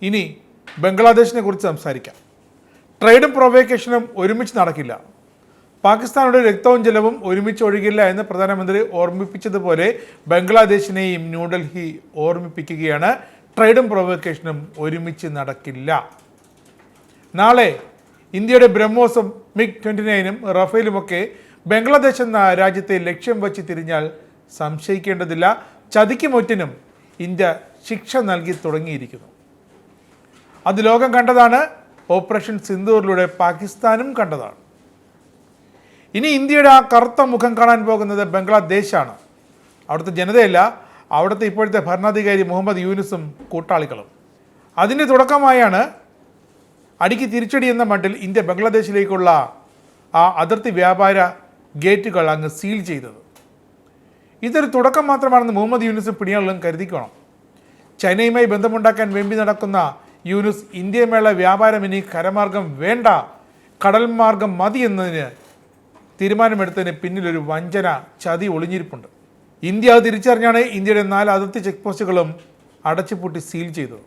ഇനി ബംഗ്ലാദേശിനെ കുറിച്ച് സംസാരിക്കാം. ട്രേഡും പ്രൊവോക്കേഷനും ഒരുമിച്ച് നടക്കില്ല. പാകിസ്ഥാനുടെ രക്തവും ജലവും ഒരുമിച്ച് ഒഴുകില്ല എന്ന് പ്രധാനമന്ത്രി ഓർമ്മിപ്പിച്ചതുപോലെ ബംഗ്ലാദേശിനെയും ന്യൂഡൽഹി ഓർമ്മിപ്പിക്കുകയാണ്. ട്രേഡും പ്രൊവോക്കേഷനും ഒരുമിച്ച് നടക്കില്ല. നാളെ ഇന്ത്യയുടെ ബ്രഹ്മോസും MiG-29 റഫേലുമൊക്കെ ബംഗ്ലാദേശ് എന്ന രാജ്യത്തെ ലക്ഷ്യം വച്ച് തിരിഞ്ഞാൽ സംശയിക്കേണ്ടതില്ല, ചതിക്കുമൊറ്റിനും ഇന്ത്യ ശിക്ഷ നൽകി തുടങ്ങിയിരിക്കുന്നു. അത് ലോകം കണ്ടതാണ്. ഓപ്പറേഷൻ സിന്ദൂറിലൂടെ പാകിസ്ഥാനും കണ്ടതാണ്. ഇനി ഇന്ത്യയുടെ ആ കറുത്ത മുഖം കാണാൻ പോകുന്നത് ബംഗ്ലാദേശാണ്. അവിടുത്തെ ജനതയല്ല, അവിടുത്തെ ഇപ്പോഴത്തെ ഭരണാധികാരി മുഹമ്മദ് യൂനുസും കൂട്ടാളികളും. അതിൻ്റെ തുടക്കമായാണ് അടിക്ക് തിരിച്ചടി എന്ന മട്ടിൽ ഇന്ത്യ ബംഗ്ലാദേശിലേക്കുള്ള ആ അതിർത്തി വ്യാപാര ഗേറ്റുകൾ അങ്ങ് സീൽ ചെയ്തത്. ഇതൊരു തുടക്കം മാത്രമാണെന്ന് മുഹമ്മദ് യൂനുസും പിണിയാളും കരുതിക്കണം. ചൈനയുമായി ബന്ധമുണ്ടാക്കാൻ വെമ്പി നടക്കുന്ന യൂനുസ് ഇന്ത്യയുമായുള്ള വ്യാപാരം ഇനി കരമാർഗം വേണ്ട, കടൽ മാർഗം മതി എന്നതിന് തീരുമാനമെടുത്തതിന് പിന്നിലൊരു വഞ്ചന, ചതി ഒളിഞ്ഞിരിപ്പുണ്ട്. ഇന്ത്യ അത് തിരിച്ചറിഞ്ഞാണ് ഇന്ത്യയുടെ 4 അതിർത്തി ചെക്ക് പോസ്റ്റുകളും അടച്ചുപൂട്ടി സീൽ ചെയ്തത്.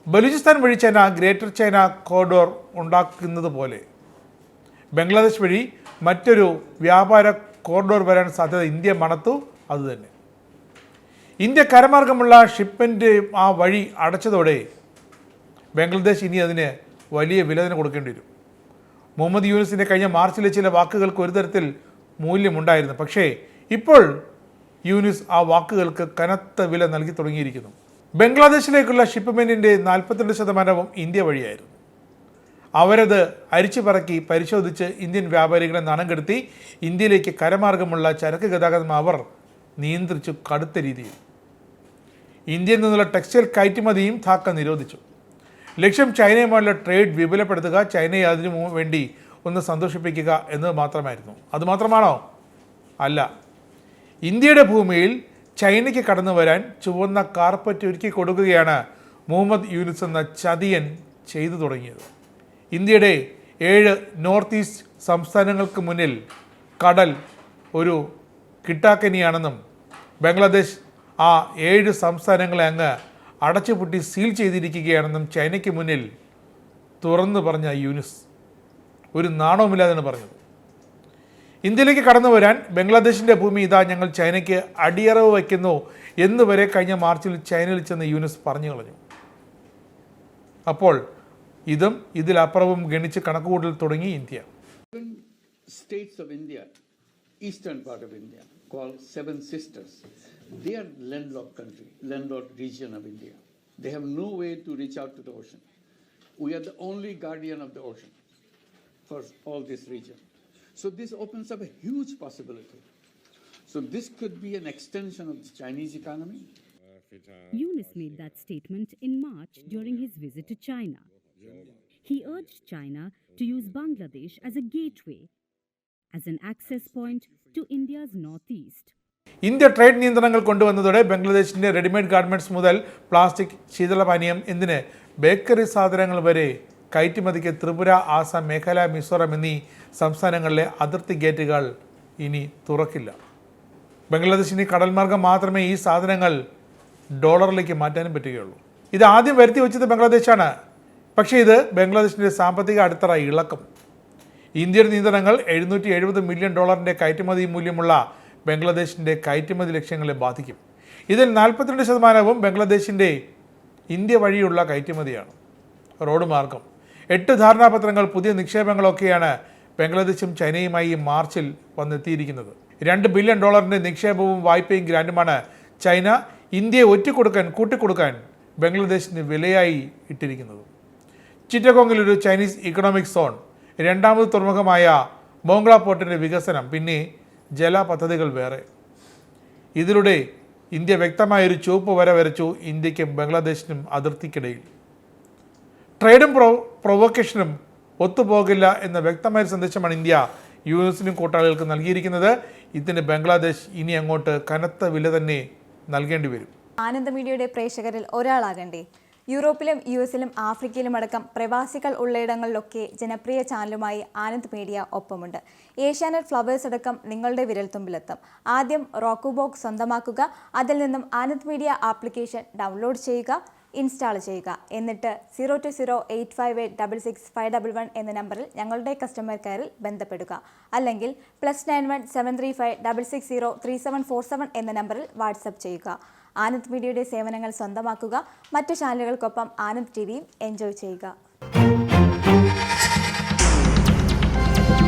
ബലൂചിസ്ഥാൻ വഴി ചൈന ഗ്രേറ്റർ ചൈന കോറിഡോർ ഉണ്ടാക്കുന്നത് പോലെ ബംഗ്ലാദേശ് വഴി മറ്റൊരു വ്യാപാര കോറിഡോർ വരാൻ സാധ്യത ഇന്ത്യ മണത്തു. അതുതന്നെ ഇന്ത്യ കരമാർഗമുള്ള ഷിപ്മെൻറ്റ് ആ വഴി അടച്ചതോടെ ബംഗ്ലാദേശ് ഇനി അതിന് വലിയ വില തന്നെ കൊടുക്കേണ്ടി വരും. മുഹമ്മദ് യൂനുസിൻ്റെ കഴിഞ്ഞ മാർച്ചിലെ ചില വാക്കുകൾക്ക് ഒരു തരത്തിൽ മൂല്യമുണ്ടായിരുന്നു. പക്ഷേ ഇപ്പോൾ യൂനുസ് ആ വാക്കുകൾക്ക് കനത്ത വില നൽകി തുടങ്ങിയിരിക്കുന്നു. ബംഗ്ലാദേശിലേക്കുള്ള ഷിപ്മെൻറ്റിൻ്റെ 42% ഇന്ത്യ വഴിയായിരുന്നു. അവരത് അരിച്ചു പറക്കി പരിശോധിച്ച് ഇന്ത്യൻ വ്യാപാരികളെ നാണം കെടുത്തി ഇന്ത്യയിലേക്ക് കരമാർഗമുള്ള ചരക്ക് ഗതാഗതം അവർ നിയന്ത്രിച്ചു കടുത്ത രീതിയിൽ. ഇന്ത്യയിൽ നിന്നുള്ള ടെക്സ്റ്റൈൽ കയറ്റുമതിയും ധാക്ക നിരോധിച്ചു. ലക്ഷ്യം ചൈനയുമായുള്ള ട്രേഡ് വിപുലപ്പെടുത്തുക, ചൈനയെ അതിനു വേണ്ടി ഒന്ന് സന്തോഷിപ്പിക്കുക എന്നത് മാത്രമായിരുന്നു. അതുമാത്രമാണോ? അല്ല. ഇന്ത്യയുടെ ഭൂമിയിൽ ചൈനയ്ക്ക് കടന്നു വരാൻ ചുവന്ന കാർപ്പറ്റ് ഒരുക്കി കൊടുക്കുകയാണ് മുഹമ്മദ് യൂനുസ് എന്ന ചതിയൻ ചെയ്തു തുടങ്ങിയത്. ഇന്ത്യയുടെ 7 നോർത്ത് ഈസ്റ്റ് സംസ്ഥാനങ്ങൾക്ക് മുന്നിൽ കടൽ ഒരു കിട്ടാക്കനിയാണെന്നും ബംഗ്ലാദേശ് ആ 7 സംസ്ഥാനങ്ങളെ അങ്ങ് അടച്ചുപൂട്ടി സീൽ ചെയ്തിരിക്കുകയാണെന്നും ചൈനയ്ക്ക് മുന്നിൽ തുറന്നു പറഞ്ഞ യൂനുസ് ഒരു നാണവുമില്ലാതെയാണ് പറഞ്ഞത്. ഇന്ത്യയിലേക്ക് കടന്നു വരാൻ ബംഗ്ലാദേശിൻ്റെ ഭൂമി ഇതാ ഞങ്ങൾ ചൈനയ്ക്ക് അടിയറവ് വയ്ക്കുന്നു എന്ന് വരെ കഴിഞ്ഞ മാർച്ചിൽ ചൈനയിൽ ചെന്ന് യൂനുസ് പറഞ്ഞു കളഞ്ഞു. അപ്പോൾ ഇതും ഇതിലപ്പുറവും ഗണിച്ച് കണക്കുകൂട്ടൽ തുടങ്ങി India. States of India, eastern part of India, called Seven Sisters, they are landlocked country, landlocked region of India. They have no way to reach out to the ocean. We are the only guardian of the ocean for all this region. So this opens up a huge possibility. So this could be an extension of the Chinese economy. Yunus made that statement in March during his visit to China. He urged China to use Bangladesh as a gateway, as an access point to India's northeast. India trade നിയന്ത്രണങ്ങൾ കൊണ്ടുവന്നതോടെ ബംഗ്ലാദേശിൻ്റെ readymade garments മുതൽ plastic, ശീതളപാനീയം, എന്തിന് bakery സാധനങ്ങൾ വരെ കയറ്റുമതിക്ക് ത്രിപുര, ആസാം, മേഘാലയ, മിസോറാം എന്നീ സംസ്ഥാനങ്ങളിലെ അതിർത്തി ഗേറ്റുകൾ ഇനി തുറക്കില്ല. ബംഗ്ലാദേശിന് കടൽമാർഗം മാത്രമേ ഈ സാധനങ്ങൾ ഡോളറിലേക്ക് മാറ്റാനും പറ്റുകയുള്ളൂ. ഇത് ആദ്യം വരുത്തി വെച്ചത് ബംഗ്ലാദേശാണ്. പക്ഷേ ഇത് ബംഗ്ലാദേശിൻ്റെ സാമ്പത്തിക അടിത്തറ ഇളക്കും. ഇന്ത്യയുടെ നിയന്ത്രണങ്ങൾ $770 മില്യൺ കയറ്റുമതി മൂല്യമുള്ള ബംഗ്ലാദേശിൻ്റെ കയറ്റുമതി ലക്ഷ്യങ്ങളെ ബാധിക്കും. ഇതിൽ 42% ബംഗ്ലാദേശിൻ്റെ ഇന്ത്യ വഴിയുള്ള കയറ്റുമതിയാണ്. റോഡ് മാർഗം 8 ധാരണാപത്രങ്ങൾ, പുതിയ നിക്ഷേപങ്ങളൊക്കെയാണ് ബംഗ്ലാദേശും ചൈനയുമായി മാർച്ചിൽ വന്നെത്തിയിരിക്കുന്നത്. $2 ബില്യൺ നിക്ഷേപവും വായ്പയും ഗ്രാൻഡുമാണ് ചൈന ഇന്ത്യയെ കൂട്ടിക്കൊടുക്കാൻ ബംഗ്ലാദേശിന് വിലയായി ഇട്ടിരിക്കുന്നത്. ചിറ്റഗോങ്ങിൽ ഒരു ചൈനീസ് ഇക്കണോമിക് സോൺ, 2ാമത് തുറമുഖമായ മോംഗ്ല പോർട്ടിൻ്റെ വികസനം, പിന്നെ ജല പദ്ധതികൾ വേറെ. ഇതിലൂടെ ഇന്ത്യ വ്യക്തമായൊരു ചുവപ്പ് വര വരച്ചു ഇന്ത്യക്കും ബംഗ്ലാദേശിനും അതിർത്തിക്കിടയിൽ. ട്രേഡും പ്രൊവോക്കേഷനും ഒത്തുപോകില്ല എന്ന വ്യക്തമായ സന്ദേശമാണ് ഇന്ത്യ യൂനുസിനും കൂട്ടാളികൾക്ക് നൽകിയിരിക്കുന്നത്. ഇതിന് ബംഗ്ലാദേശ് ഇനി അങ്ങോട്ട് കനത്ത വില തന്നെ നൽകേണ്ടി വരും. ആനന്ദ മീഡിയയുടെ പ്രേക്ഷകരിൽ ഒരാളാകണ്ടേ? യൂറോപ്പിലും US-ലും ആഫ്രിക്കയിലും അടക്കം പ്രവാസികൾ ഉള്ളയിടങ്ങളിലൊക്കെ ജനപ്രിയ ചാനലുമായി ആനന്ദ് മീഡിയ ഒപ്പമുണ്ട്. ഏഷ്യാനെറ്റ് ഫ്ലവേഴ്സ് അടക്കം നിങ്ങളുടെ വിരൽത്തുമ്പിലെത്തും. ആദ്യം റോക്കു ബോക്സ് സ്വന്തമാക്കുക. അതിൽ നിന്നും ആനന്ദ് മീഡിയ ആപ്ലിക്കേഷൻ ഡൗൺലോഡ് ചെയ്യുക. ഇൻസ്റ്റാൾ ചെയ്യുക. എന്നിട്ട് 0208586651 എന്ന നമ്പറിൽ ഞങ്ങളുടെ കസ്റ്റമർ കെയറിൽ ബന്ധപ്പെടുക. അല്ലെങ്കിൽ +91 735 660 3747 എന്ന നമ്പറിൽ വാട്സപ്പ് ചെയ്യുക. ആനന്ദ് മീഡിയയുടെ സേവനങ്ങൾ സ്വന്തമാക്കുക. മറ്റു ചാനലുകൾക്കൊപ്പം ആനന്ദ് ടിവിയും എൻജോയ് ചെയ്യുക.